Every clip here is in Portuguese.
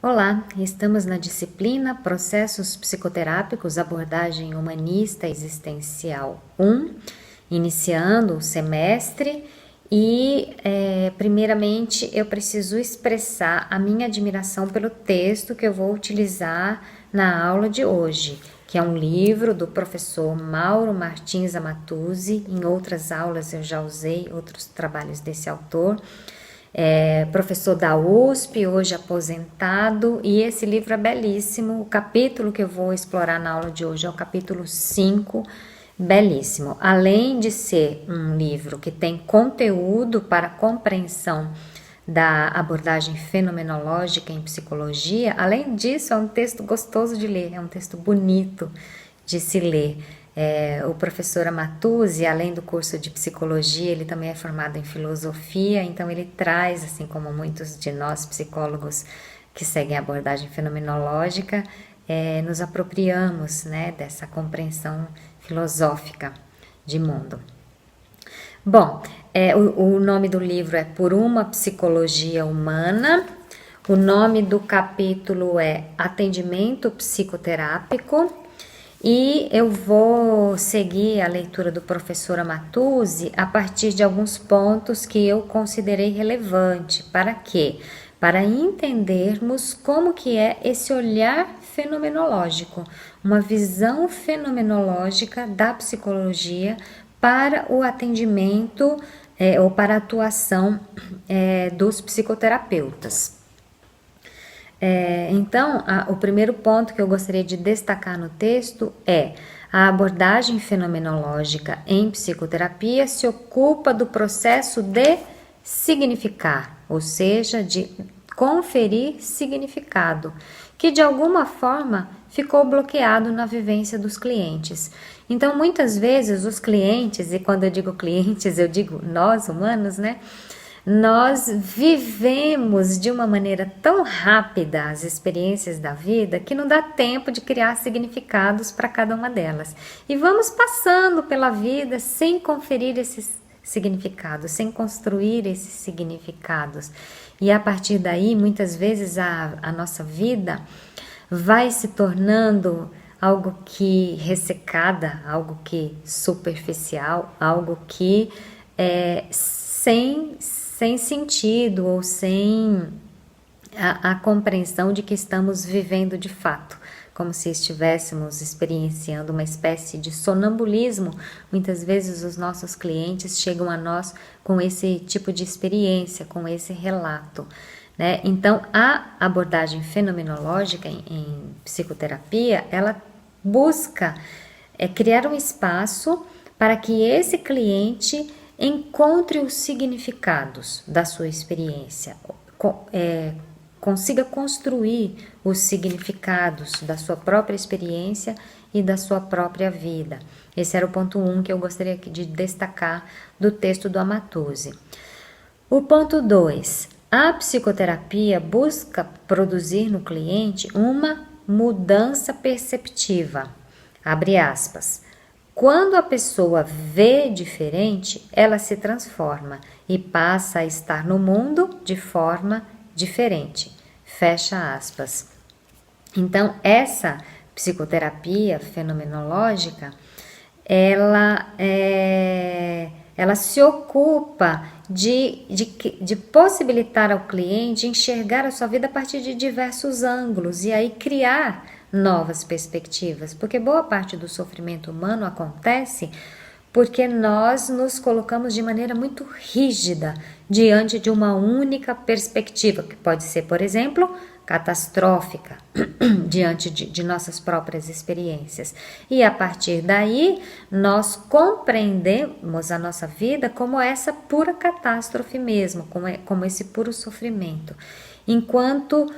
Olá, estamos na disciplina Processos Psicoterápicos, abordagem humanista existencial 1, iniciando o semestre e, primeiramente, eu preciso expressar a minha admiração pelo texto que eu vou utilizar na aula de hoje, que é um livro do professor Mauro Martins Amatuzzi. Em outras aulas eu já usei outros trabalhos desse autor. Professor da USP, hoje aposentado, e esse livro é belíssimo. O capítulo que eu vou explorar na aula de hoje é o capítulo 5, belíssimo. Além de ser um livro que tem conteúdo para compreensão da abordagem fenomenológica em psicologia, além disso, é um texto gostoso de ler, é um texto bonito de se ler. O professor Amatuzzi, além do curso de psicologia, ele também é formado em filosofia, então ele traz, assim como muitos de nós psicólogos que seguem a abordagem fenomenológica, nos apropriamos, né, dessa compreensão filosófica de mundo. Bom, o nome do livro é Por uma Psicologia Humana. O nome do capítulo é Atendimento Psicoterápico. E eu vou seguir a leitura do professor Amatuzzi a partir de alguns pontos que eu considerei relevante. Para quê? Para entendermos como que é esse olhar fenomenológico, uma visão fenomenológica da psicologia para o atendimento ou para a atuação dos psicoterapeutas. Então, o primeiro ponto que eu gostaria de destacar no texto é: a abordagem fenomenológica em psicoterapia se ocupa do processo de significar, ou seja, de conferir significado, que de alguma forma ficou bloqueado na vivência dos clientes. Então, muitas vezes os clientes, e quando eu digo clientes, eu digo nós humanos, né? Nós vivemos de uma maneira tão rápida as experiências da vida que não dá tempo de criar significados para cada uma delas. E vamos passando pela vida sem conferir esses significados, sem construir esses significados. E a partir daí, muitas vezes, a nossa vida vai se tornando algo que ressecada, algo que superficial, algo que sem sentido ou sem a compreensão de que estamos vivendo de fato, como se estivéssemos experienciando uma espécie de sonambulismo. Muitas vezes os nossos clientes chegam a nós com esse tipo de experiência, com esse relato, né? Então, a abordagem fenomenológica em psicoterapia, ela busca criar um espaço para que esse cliente encontre os significados da sua experiência, consiga construir os significados da sua própria experiência e da sua própria vida. Esse era o ponto 1 que eu gostaria de destacar do texto do Amatuzzi. O ponto 2. A psicoterapia busca produzir no cliente uma mudança perceptiva. Abre aspas. Quando a pessoa vê diferente, ela se transforma e passa a estar no mundo de forma diferente. Fecha aspas. Então, essa psicoterapia fenomenológica, ela se ocupa de possibilitar ao cliente enxergar a sua vida a partir de diversos ângulos e aí criar novas perspectivas, porque boa parte do sofrimento humano acontece porque nós nos colocamos de maneira muito rígida diante de uma única perspectiva, que pode ser, por exemplo, catastrófica, diante de nossas próprias experiências. E a partir daí, nós compreendemos a nossa vida como essa pura catástrofe mesmo, como esse puro sofrimento. Enquanto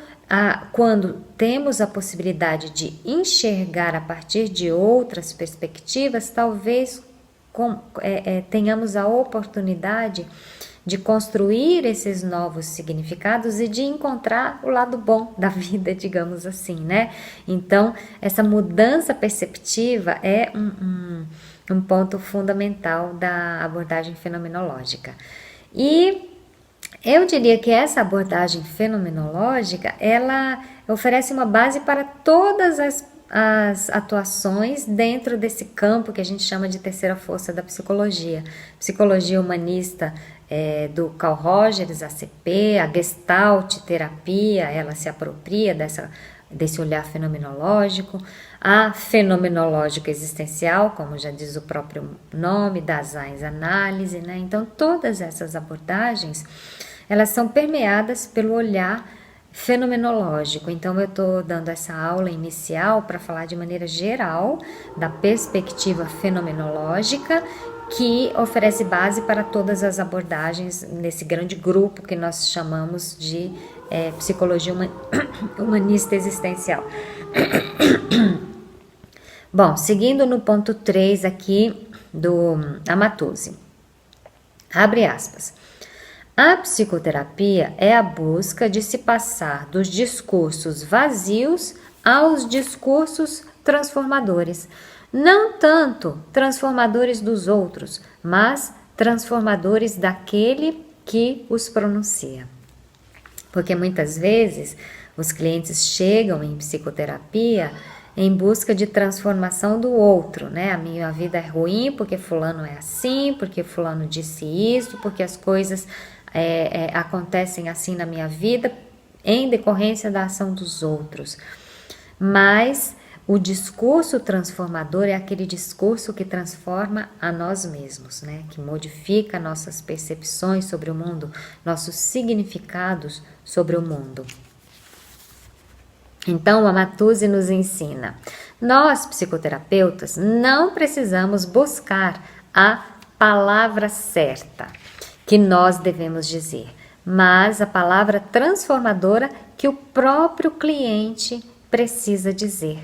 quando temos a possibilidade de enxergar a partir de outras perspectivas, talvez tenhamos a oportunidade de construir esses novos significados e de encontrar o lado bom da vida, digamos assim, né? Então, essa mudança perceptiva é um ponto fundamental da abordagem fenomenológica. E Eu diria que essa abordagem fenomenológica, ela oferece uma base para todas as atuações dentro desse campo que a gente chama de terceira força da psicologia. Psicologia humanista do Carl Rogers, ACP, a Gestalt terapia, ela se apropria desse olhar fenomenológico, a fenomenológica existencial, como já diz o próprio nome, Daseins análise, né? Então todas essas abordagens, elas são permeadas pelo olhar fenomenológico. Então eu estou dando essa aula inicial para falar de maneira geral da perspectiva fenomenológica, que oferece base para todas as abordagens nesse grande grupo que nós chamamos de psicologia humanista existencial. Bom, seguindo no ponto 3 aqui do Amatuzzi, abre aspas. A psicoterapia é a busca de se passar dos discursos vazios aos discursos transformadores. Não tanto transformadores dos outros, mas transformadores daquele que os pronuncia. Porque muitas vezes os clientes chegam em psicoterapia em busca de transformação do outro, né? A minha vida é ruim porque fulano é assim, porque fulano disse isso, porque as coisas acontecem assim na minha vida em decorrência da ação dos outros. Mas o discurso transformador é aquele discurso que transforma a nós mesmos, né? Que modifica nossas percepções sobre o mundo, nossos significados sobre o mundo. Então, o Amatuzzi nos ensina, nós psicoterapeutas não precisamos buscar a palavra certa que nós devemos dizer, mas a palavra transformadora que o próprio cliente precisa dizer.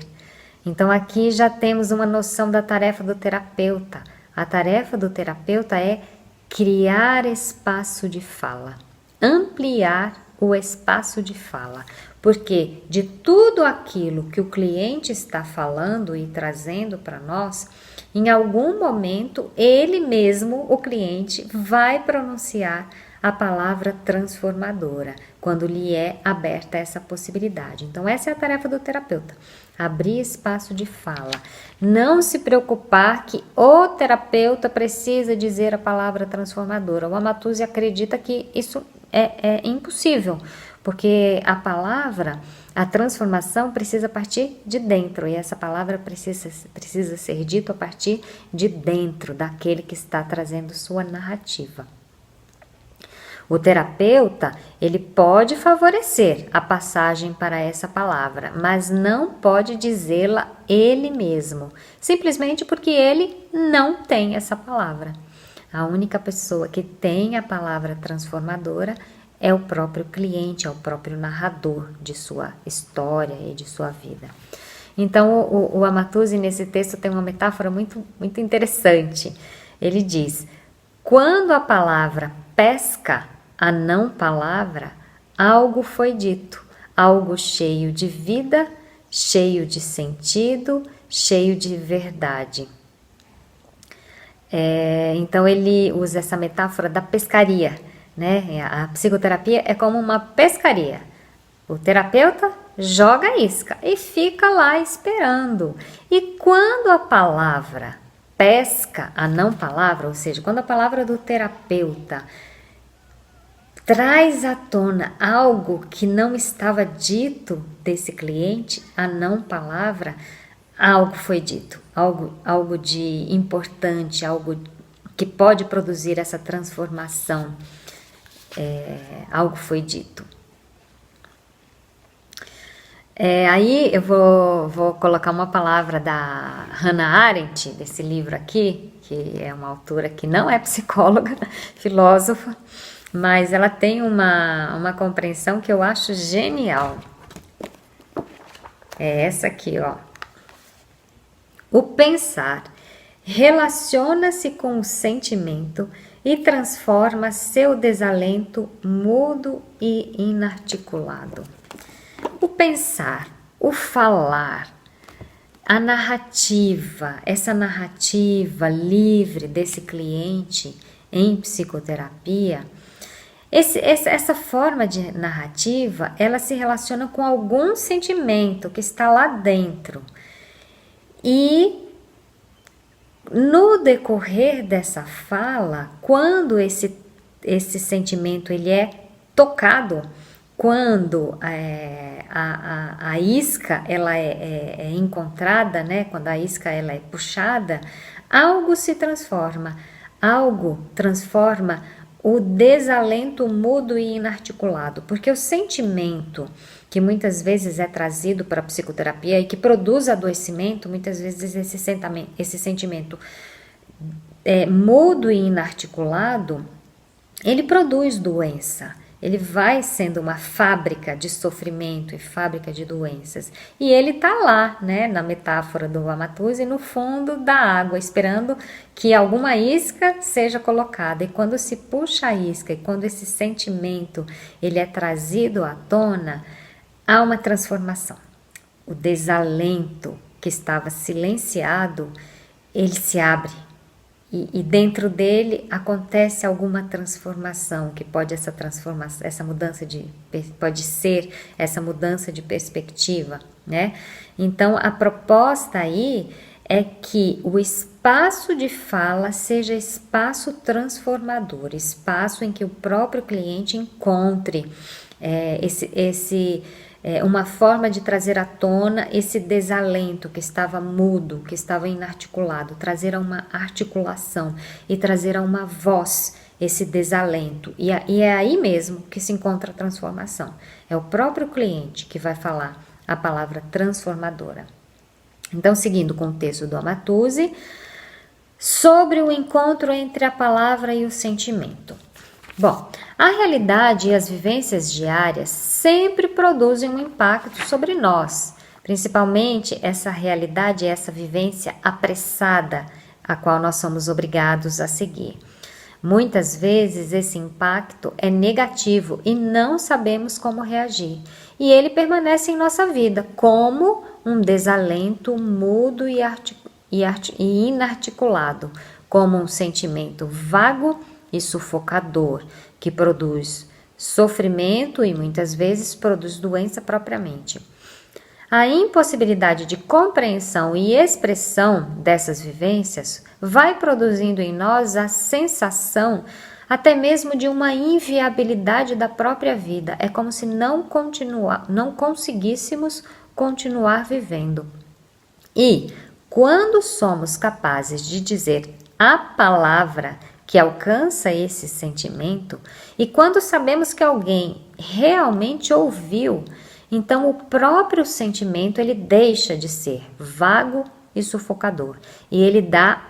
Então aqui já temos uma noção da tarefa do terapeuta. A tarefa do terapeuta é criar espaço de fala, ampliar o espaço de fala, porque de tudo aquilo que o cliente está falando e trazendo para nós, em algum momento ele mesmo, o cliente, vai pronunciar a palavra transformadora, quando lhe é aberta essa possibilidade. Então essa é a tarefa do terapeuta, abrir espaço de fala, não se preocupar que o terapeuta precisa dizer a palavra transformadora. O Amatuzzi acredita que isso é impossível, porque a palavra, a transformação precisa partir de dentro, e essa palavra precisa ser dita a partir de dentro daquele que está trazendo sua narrativa. O terapeuta, ele pode favorecer a passagem para essa palavra, mas não pode dizê-la ele mesmo, simplesmente porque ele não tem essa palavra. A única pessoa que tem a palavra transformadora é o próprio cliente, é o próprio narrador de sua história e de sua vida. Então, o Amatuzzi, nesse texto, tem uma metáfora muito, muito interessante. Ele diz, quando a palavra pesca a não palavra, algo foi dito, algo cheio de vida, cheio de sentido, cheio de verdade. Então ele usa essa metáfora da pescaria, né? A psicoterapia é como uma pescaria. O terapeuta joga a isca e fica lá esperando. E quando a palavra pesca a não palavra, ou seja, quando a palavra do terapeuta traz à tona algo que não estava dito desse cliente, a não palavra, algo foi dito, algo de importante, algo que pode produzir essa transformação, algo foi dito. Aí eu vou colocar uma palavra da Hannah Arendt, desse livro aqui, que é uma autora que não é psicóloga, filósofa, mas ela tem uma compreensão que eu acho genial. É essa aqui, ó. O pensar relaciona-se com o sentimento e transforma seu desalento mudo e inarticulado. O pensar, o falar, a narrativa, essa narrativa livre desse cliente em psicoterapia, Essa forma de narrativa, ela se relaciona com algum sentimento que está lá dentro. E no decorrer dessa fala, quando esse sentimento ele é tocado, quando a isca ela é encontrada, né? Quando a isca ela é puxada, algo se transforma, algo transforma o desalento mudo e inarticulado, porque o sentimento que muitas vezes é trazido para a psicoterapia e que produz adoecimento, muitas vezes esse sentimento mudo e inarticulado, ele produz doença. Ele vai sendo uma fábrica de sofrimento e fábrica de doenças. E ele está lá, né, na metáfora do Amatuzzi, no fundo da água, esperando que alguma isca seja colocada. E quando se puxa a isca e quando esse sentimento ele é trazido à tona, há uma transformação. O desalento que estava silenciado, ele se abre. E dentro dele acontece alguma transformação, que pode pode ser essa mudança de perspectiva, né? Então a proposta aí é que o espaço de fala seja espaço transformador, espaço em que o próprio cliente encontre uma forma de trazer à tona esse desalento que estava mudo, que estava inarticulado, trazer a uma articulação e trazer a uma voz esse desalento. E é aí mesmo que se encontra a transformação. É o próprio cliente que vai falar a palavra transformadora. Então, seguindo o contexto do Amatuzzi, sobre o encontro entre a palavra e o sentimento. Bom, a realidade e as vivências diárias sempre produzem um impacto sobre nós, principalmente essa realidade e essa vivência apressada, a qual nós somos obrigados a seguir. Muitas vezes esse impacto é negativo e não sabemos como reagir, e ele permanece em nossa vida como um desalento mudo e inarticulado, como um sentimento vago e sufocador, que produz sofrimento e muitas vezes produz doença propriamente. A impossibilidade de compreensão e expressão dessas vivências vai produzindo em nós a sensação até mesmo de uma inviabilidade da própria vida. É como se não conseguíssemos continuar vivendo. E quando somos capazes de dizer a palavra que alcança esse sentimento, e quando sabemos que alguém realmente ouviu, então o próprio sentimento ele deixa de ser vago e sufocador, e ele dá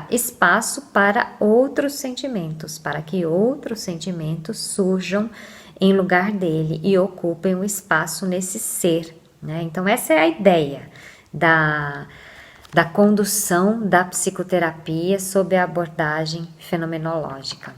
espaço para outros sentimentos, para que outros sentimentos surjam em lugar dele e ocupem o espaço nesse ser, né? Então essa é a ideia da condução da psicoterapia sob a abordagem fenomenológica.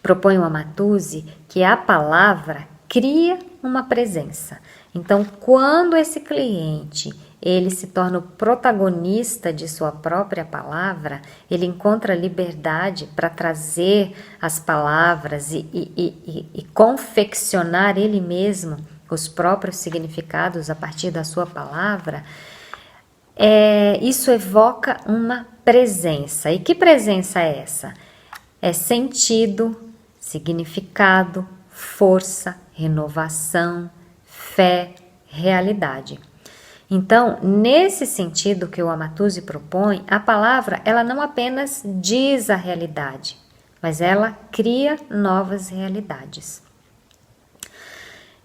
Propõe o Amatuzzi que a palavra cria uma presença. Então, quando esse cliente ele se torna o protagonista de sua própria palavra, ele encontra liberdade para trazer as palavras e confeccionar ele mesmo os próprios significados a partir da sua palavra. Isso evoca uma presença. E que presença é essa? É sentido, significado, força, renovação, fé, realidade. Então, nesse sentido que o Amatuzzi propõe, a palavra ela não apenas diz a realidade, mas ela cria novas realidades.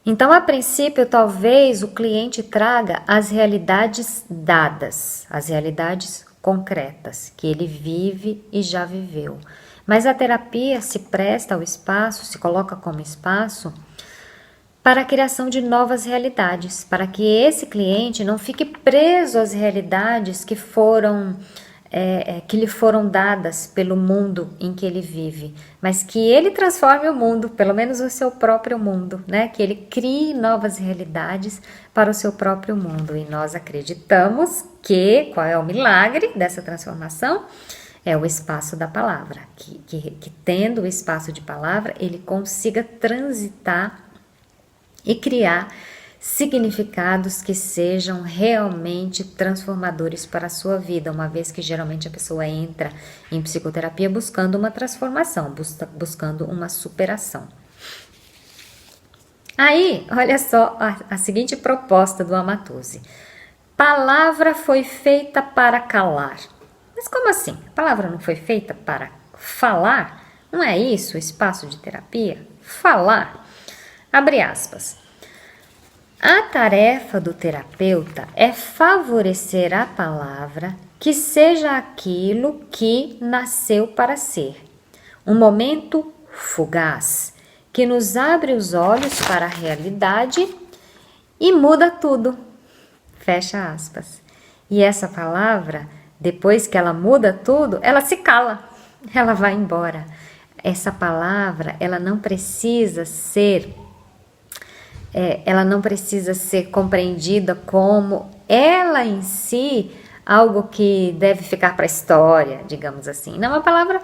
Então, a princípio, talvez o cliente traga as realidades dadas, as realidades concretas, que ele vive e já viveu. Mas a terapia se presta ao espaço, se coloca como espaço para a criação de novas realidades, para que esse cliente não fique preso às realidades que lhe foram dadas pelo mundo em que ele vive, mas que ele transforme o mundo, pelo menos o seu próprio mundo, né? Que ele crie novas realidades para o seu próprio mundo. E nós acreditamos que, qual é o milagre dessa transformação? é o espaço da palavra, que tendo o espaço de palavra, ele consiga transitar e criar significados que sejam realmente transformadores para a sua vida, uma vez que geralmente a pessoa entra em psicoterapia buscando uma transformação, buscando uma superação. Aí, olha só a seguinte proposta do Amatuzzi. Palavra foi feita para calar. Mas como assim? A palavra não foi feita para falar? Não é isso o espaço de terapia? Falar. Abre aspas. A tarefa do terapeuta é favorecer a palavra que seja aquilo que nasceu para ser. Um momento fugaz, que nos abre os olhos para a realidade e muda tudo. Fecha aspas. E essa palavra, depois que ela muda tudo, ela se cala, ela vai embora. Essa palavra, ela não precisa ser compreendida como ela em si, algo que deve ficar para a história, digamos assim. Não, a palavra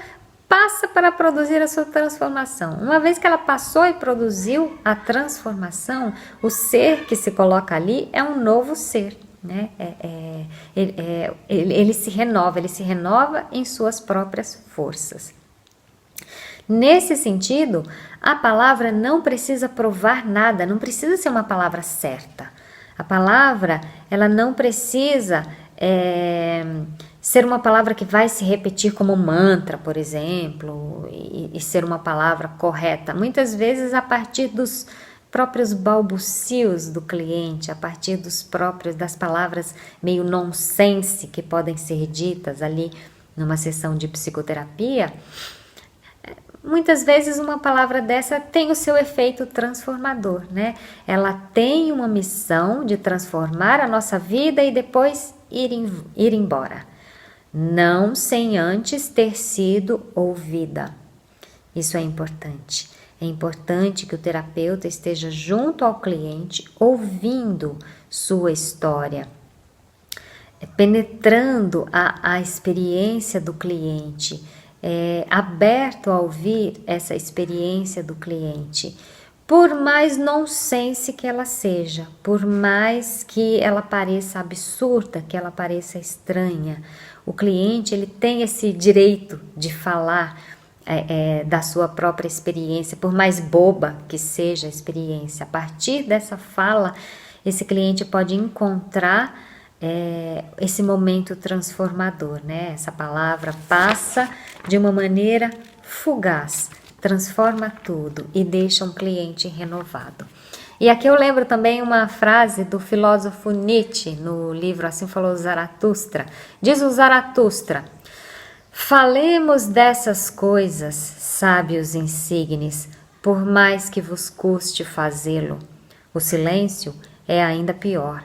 passa para produzir a sua transformação. Uma vez que ela passou e produziu a transformação, o ser que se coloca ali é um novo ser, né? Ele se renova em suas próprias forças. Nesse sentido, a palavra não precisa provar nada, não precisa ser uma palavra certa. A palavra, ela não precisa ser uma palavra que vai se repetir como mantra, por exemplo, e ser uma palavra correta. Muitas vezes a partir dos próprios balbucios do cliente, a partir das palavras meio nonsense que podem ser ditas ali numa sessão de psicoterapia. Muitas vezes uma palavra dessa tem o seu efeito transformador, né? Ela tem uma missão de transformar a nossa vida e depois ir embora. Não sem antes ter sido ouvida. Isso é importante. É importante que o terapeuta esteja junto ao cliente, ouvindo sua história, penetrando a experiência do cliente, aberto a ouvir essa experiência do cliente, por mais nonsense que ela seja, por mais que ela pareça absurda, que ela pareça estranha. O cliente, ele tem esse direito de falar da sua própria experiência, por mais boba que seja a experiência. A partir dessa fala, esse cliente pode encontrar esse momento transformador, né? Essa palavra passa de uma maneira fugaz, transforma tudo e deixa um cliente renovado. E aqui eu lembro também uma frase do filósofo Nietzsche no livro Assim Falou Zaratustra. Diz o Zaratustra: falemos dessas coisas, sábios insignes, por mais que vos custe fazê-lo. O silêncio é ainda pior.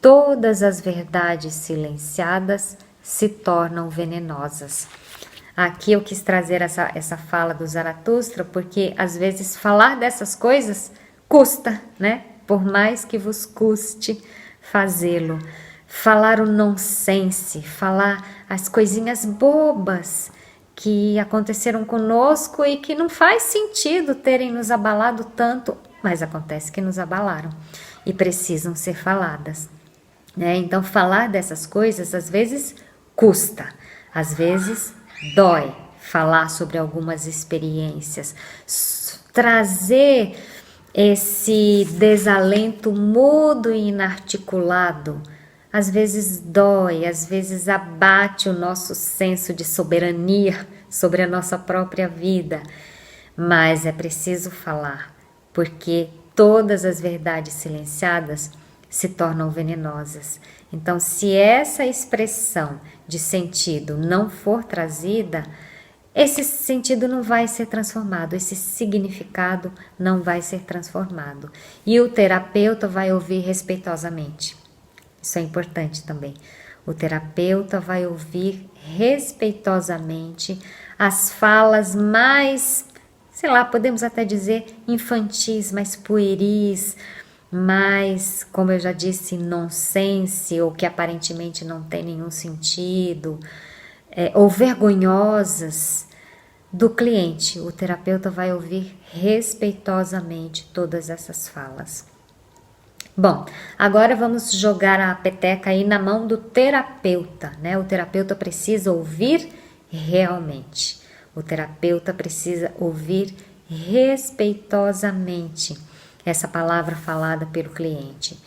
Todas as verdades silenciadas se tornam venenosas. Aqui eu quis trazer essa fala do Zaratustra, porque às vezes falar dessas coisas custa, né? Por mais que vos custe fazê-lo. Falar o nonsense, falar as coisinhas bobas que aconteceram conosco e que não faz sentido terem nos abalado tanto, mas acontece que nos abalaram e precisam ser faladas. Então, falar dessas coisas às vezes custa, às vezes dói falar sobre algumas experiências, trazer esse desalento mudo e inarticulado, às vezes dói, às vezes abate o nosso senso de soberania sobre a nossa própria vida, mas é preciso falar, porque todas as verdades silenciadas se tornam venenosas. Então, se essa expressão de sentido não for trazida, esse sentido não vai ser transformado, esse significado não vai ser transformado. E o terapeuta vai ouvir respeitosamente. Isso é importante também. O terapeuta vai ouvir respeitosamente as falas mais, podemos até dizer infantis, mais pueris, mais, como eu já disse, nonsense, ou que aparentemente não tem nenhum sentido. ou vergonhosas do cliente. O terapeuta vai ouvir respeitosamente todas essas falas. Bom, agora vamos jogar a peteca aí na mão do terapeuta, né? O terapeuta precisa ouvir realmente. O terapeuta precisa ouvir respeitosamente essa palavra falada pelo cliente.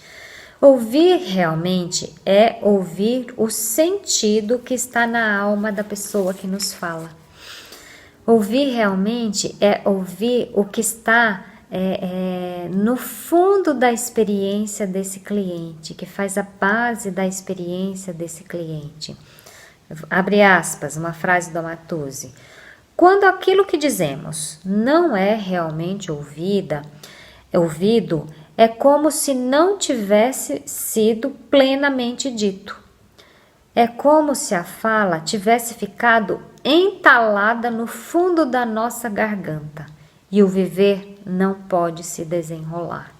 Ouvir realmente é ouvir o sentido que está na alma da pessoa que nos fala. Ouvir realmente é ouvir o que está no fundo da experiência desse cliente, que faz a base da experiência desse cliente. Abre aspas, uma frase do Amatuzzi. Quando aquilo que dizemos não é realmente ouvido, é como se não tivesse sido plenamente dito. É como se a fala tivesse ficado entalada no fundo da nossa garganta e o viver não pode se desenrolar.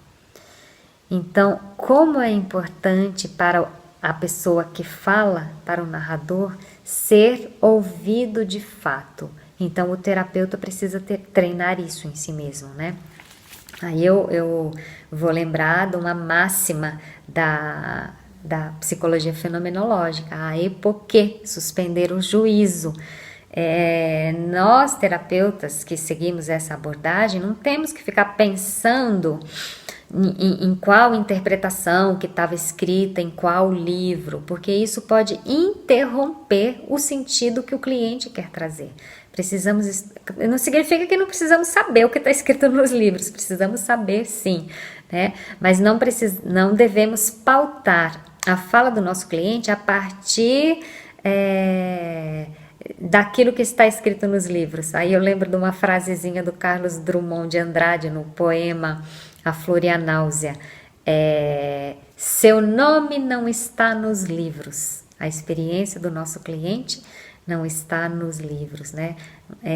Então, como é importante para a pessoa que fala, para o narrador, ser ouvido de fato. Então, o terapeuta precisa treinar isso em si mesmo, né? Aí eu vou lembrar de uma máxima da psicologia fenomenológica, a epoquê, suspender o juízo. Nós, terapeutas que seguimos essa abordagem, não temos que ficar pensando em qual interpretação que estava escrita, em qual livro, porque isso pode interromper o sentido que o cliente quer trazer. Não significa que não precisamos saber o que está escrito nos livros, precisamos saber sim, né? Mas não devemos pautar a fala do nosso cliente a partir daquilo que está escrito nos livros. Aí eu lembro de uma frasezinha do Carlos Drummond de Andrade no poema A Flor e a Náusea. Seu nome não está nos livros. A experiência do nosso cliente não está nos livros, né?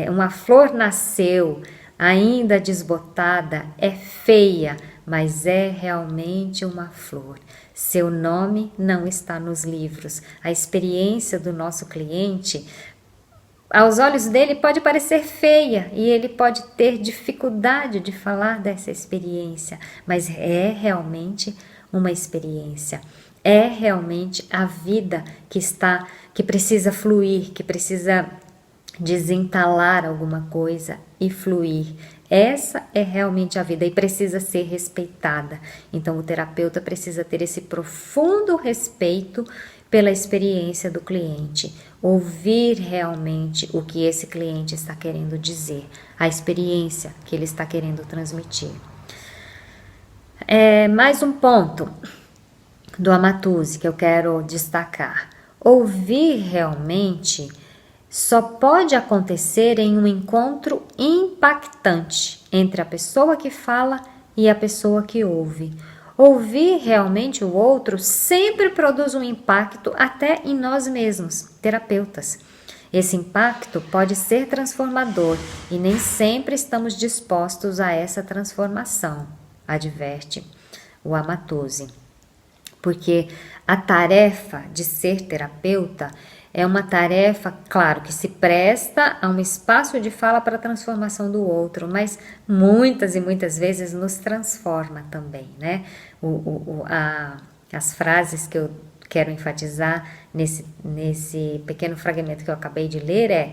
Uma flor nasceu ainda desbotada, é feia, mas é realmente uma flor. Seu nome não está nos livros. A experiência do nosso cliente, aos olhos dele, pode parecer feia e ele pode ter dificuldade de falar dessa experiência, mas é realmente uma experiência. É realmente a vida que precisa fluir, que precisa desentalar alguma coisa e fluir. Essa é realmente a vida e precisa ser respeitada. Então o terapeuta precisa ter esse profundo respeito pela experiência do cliente, ouvir realmente o que esse cliente está querendo dizer, a experiência que ele está querendo transmitir. Mais um ponto do Amatuzzi que eu quero destacar. Ouvir realmente só pode acontecer em um encontro impactante entre a pessoa que fala e a pessoa que ouve. Ouvir realmente o outro sempre produz um impacto até em nós mesmos, terapeutas. Esse impacto pode ser transformador e nem sempre estamos dispostos a essa transformação, adverte o Amatuzzi. Porque a tarefa de ser terapeuta é uma tarefa, claro, que se presta a um espaço de fala para a transformação do outro, mas muitas e muitas vezes nos transforma também, né? As frases que eu quero enfatizar nesse pequeno fragmento que eu acabei de ler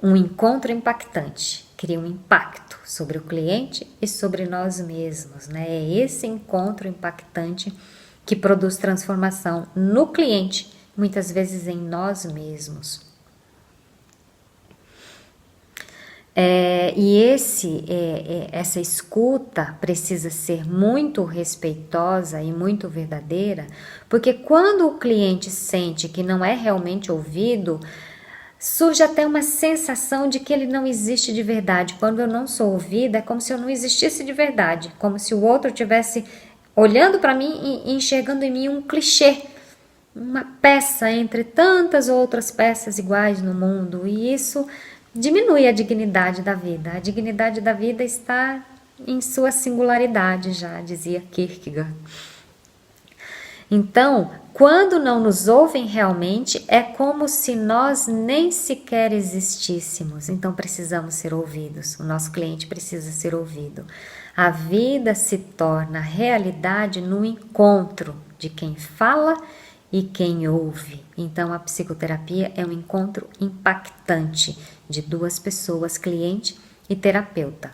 um encontro impactante, cria um impacto sobre o cliente e sobre nós mesmos, né? É esse encontro impactante que produz transformação no cliente, muitas vezes em nós mesmos. Essa escuta precisa ser muito respeitosa e muito verdadeira, porque quando o cliente sente que não é realmente ouvido, surge até uma sensação de que ele não existe de verdade. Quando eu não sou ouvida, é como se eu não existisse de verdade, como se o outro tivesse olhando para mim e enxergando em mim um clichê, uma peça entre tantas outras peças iguais no mundo, e isso diminui a dignidade da vida. A dignidade da vida está em sua singularidade, já dizia Kierkegaard. Então, quando não nos ouvem realmente, é como se nós nem sequer existíssemos. Então, precisamos ser ouvidos. O nosso cliente precisa ser ouvido. A vida se torna realidade no encontro de quem fala e quem ouve. Então, a psicoterapia é um encontro impactante de duas pessoas, cliente e terapeuta.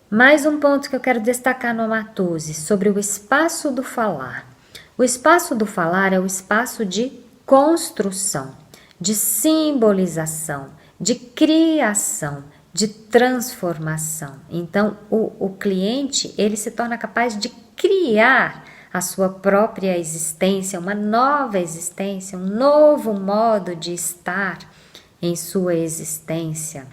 Mais um ponto que eu quero destacar no Amatuzzi, sobre o espaço do falar. O espaço do falar é o espaço de construção, de simbolização, de criação, de transformação. Então, o cliente, ele se torna capaz de criar a sua própria existência, uma nova existência, um novo modo de estar em sua existência,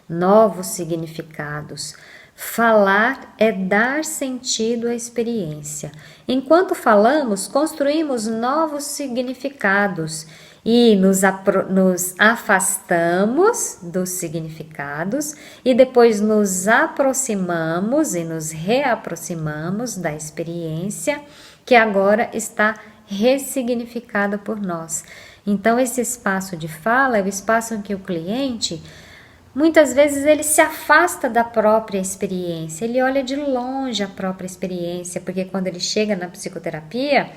novos significados. Falar é dar sentido à experiência. Enquanto falamos, construímos novos significados e nos afastamos dos significados e depois nos aproximamos e nos reaproximamos da experiência que agora está ressignificada por nós. Então, esse espaço de fala é o espaço em que o cliente, muitas vezes, ele se afasta da própria experiência, ele olha de longe a própria experiência, porque quando ele chega na psicoterapia,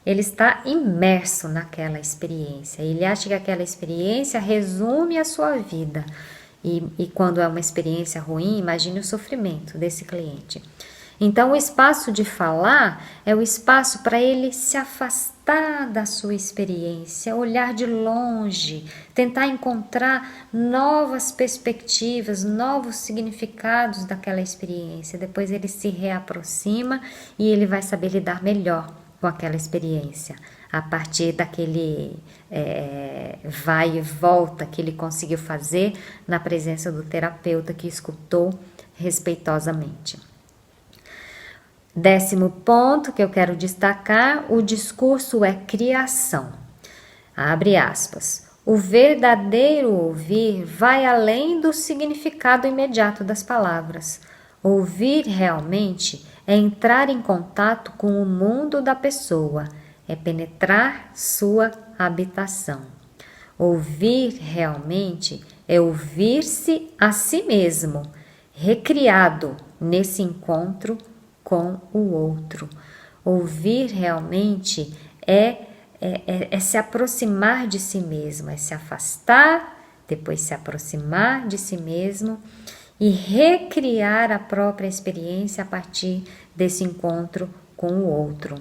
ele está imerso naquela experiência, ele acha que aquela experiência resume a sua vida. E quando é uma experiência ruim, imagine o sofrimento desse cliente. Então, o espaço de falar é o espaço para ele se afastar da sua experiência, olhar de longe, tentar encontrar novas perspectivas, novos significados daquela experiência. Depois ele se reaproxima e ele vai saber lidar melhor com aquela experiência, a partir daquele vai e volta que ele conseguiu fazer na presença do terapeuta que escutou respeitosamente. 10º ponto que eu quero destacar: o discurso é criação. Abre aspas. O verdadeiro ouvir vai além do significado imediato das palavras. Ouvir realmente é entrar em contato com o mundo da pessoa, é penetrar sua habitação. Ouvir realmente é ouvir-se a si mesmo, recriado nesse encontro com o outro. Ouvir realmente é se aproximar de si mesmo, é se afastar, depois se aproximar de si mesmo e recriar a própria experiência a partir desse encontro com o outro.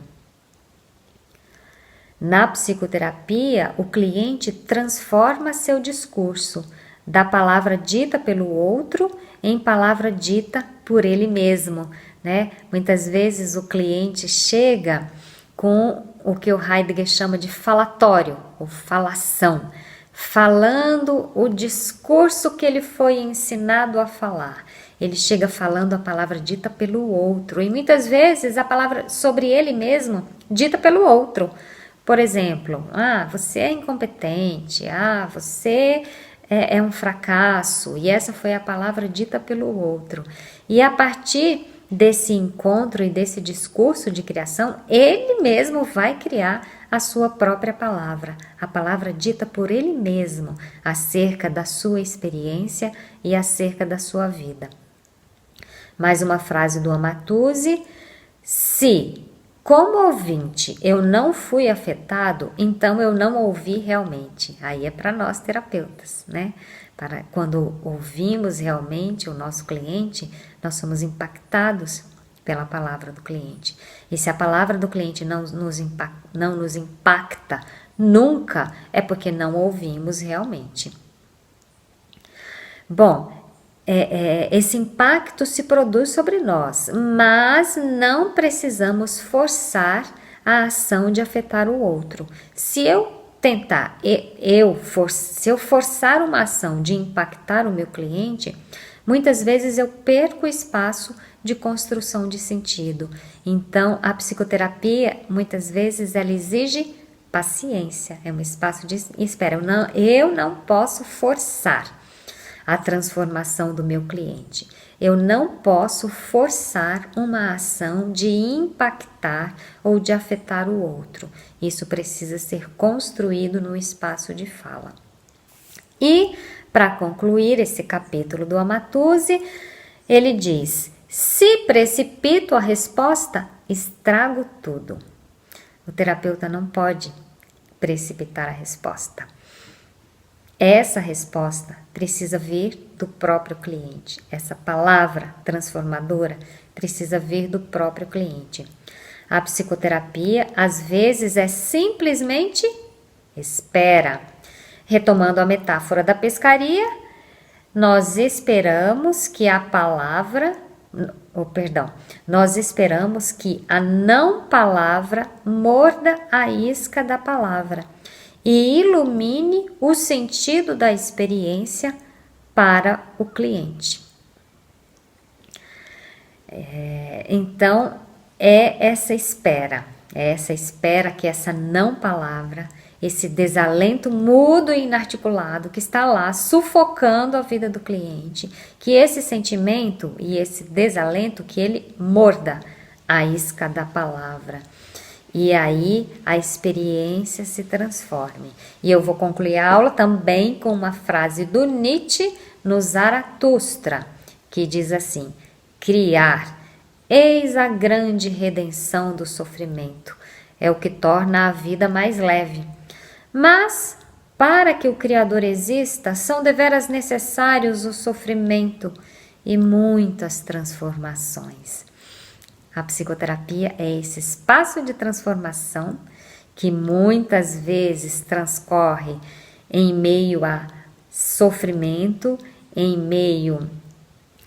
Na psicoterapia, o cliente transforma seu discurso da palavra dita pelo outro em palavra dita por ele mesmo, né? Muitas vezes o cliente chega com o que o Heidegger chama de falatório, ou falação, falando o discurso que ele foi ensinado a falar. Ele chega falando a palavra dita pelo outro, e muitas vezes a palavra sobre ele mesmo dita pelo outro. Por exemplo, você é incompetente, você é um fracasso, e essa foi a palavra dita pelo outro. E a partir desse encontro e desse discurso de criação, ele mesmo vai criar a sua própria palavra, a palavra dita por ele mesmo, acerca da sua experiência e acerca da sua vida. Mais uma frase do Amatuzzi: se, como ouvinte, eu não fui afetado, então eu não ouvi realmente. Aí é para nós terapeutas, né? Quando ouvimos realmente o nosso cliente, nós somos impactados pela palavra do cliente. E se a palavra do cliente não nos impacta nunca, é porque não ouvimos realmente. Bom, esse impacto se produz sobre nós, mas não precisamos forçar a ação de afetar o outro. Se eu forçar uma ação de impactar o meu cliente, muitas vezes eu perco o espaço de construção de sentido. Então, a psicoterapia, muitas vezes, ela exige paciência, é um espaço de espera. Eu não posso forçar a transformação do meu cliente. Eu não posso forçar uma ação de impactar ou de afetar o outro. Isso precisa ser construído no espaço de fala. E, para concluir esse capítulo do Amatuzzi, ele diz: se precipito a resposta, estrago tudo. O terapeuta não pode precipitar a resposta. Essa resposta precisa vir do próprio cliente. Essa palavra transformadora precisa vir do próprio cliente. A psicoterapia, às vezes, é simplesmente espera. Retomando a metáfora da pescaria, nós esperamos que a não palavra morda a isca da palavra e ilumine o sentido da experiência para o cliente. Então, é essa espera que essa não palavra, esse desalento mudo e inarticulado que está lá sufocando a vida do cliente, que esse sentimento e esse desalento que ele morda a isca da palavra. E aí a experiência se transforme. E eu vou concluir a aula também com uma frase do Nietzsche no Zaratustra, que diz assim: criar, eis a grande redenção do sofrimento, é o que torna a vida mais leve. Mas, para que o Criador exista, são deveras necessários o sofrimento e muitas transformações. A psicoterapia é esse espaço de transformação que muitas vezes transcorre em meio a sofrimento, em meio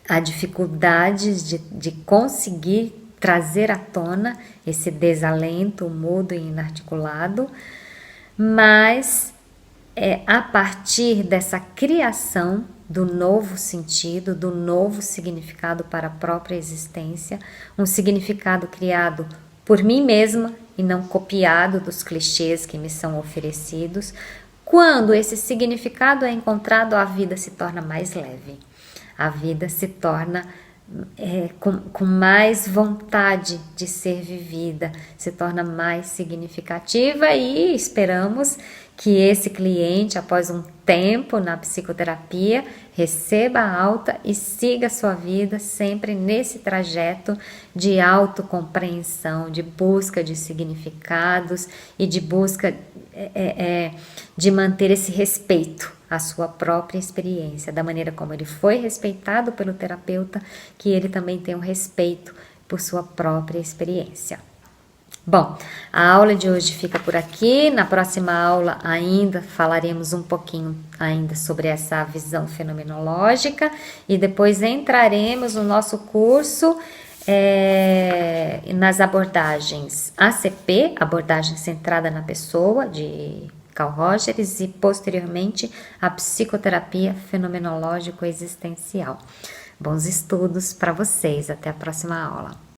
a dificuldades de conseguir trazer à tona esse desalento mudo e inarticulado, mas é a partir dessa criação do novo sentido, do novo significado para a própria existência, um significado criado por mim mesma e não copiado dos clichês que me são oferecidos. Quando esse significado é encontrado, a vida se torna mais leve, a vida se torna com mais vontade de ser vivida, se torna mais significativa e esperamos que esse cliente, após um tempo na psicoterapia, receba a alta e siga sua vida sempre nesse trajeto de autocompreensão, de busca de significados e de busca de manter esse respeito à sua própria experiência, da maneira como ele foi respeitado pelo terapeuta, que ele também tenha um respeito por sua própria experiência. Bom, a aula de hoje fica por aqui. Na próxima aula ainda falaremos um pouquinho ainda sobre essa visão fenomenológica e depois entraremos no nosso curso nas abordagens ACP, abordagem centrada na pessoa, de Carl Rogers, e posteriormente a psicoterapia fenomenológico-existencial. Bons estudos para vocês. Até a próxima aula.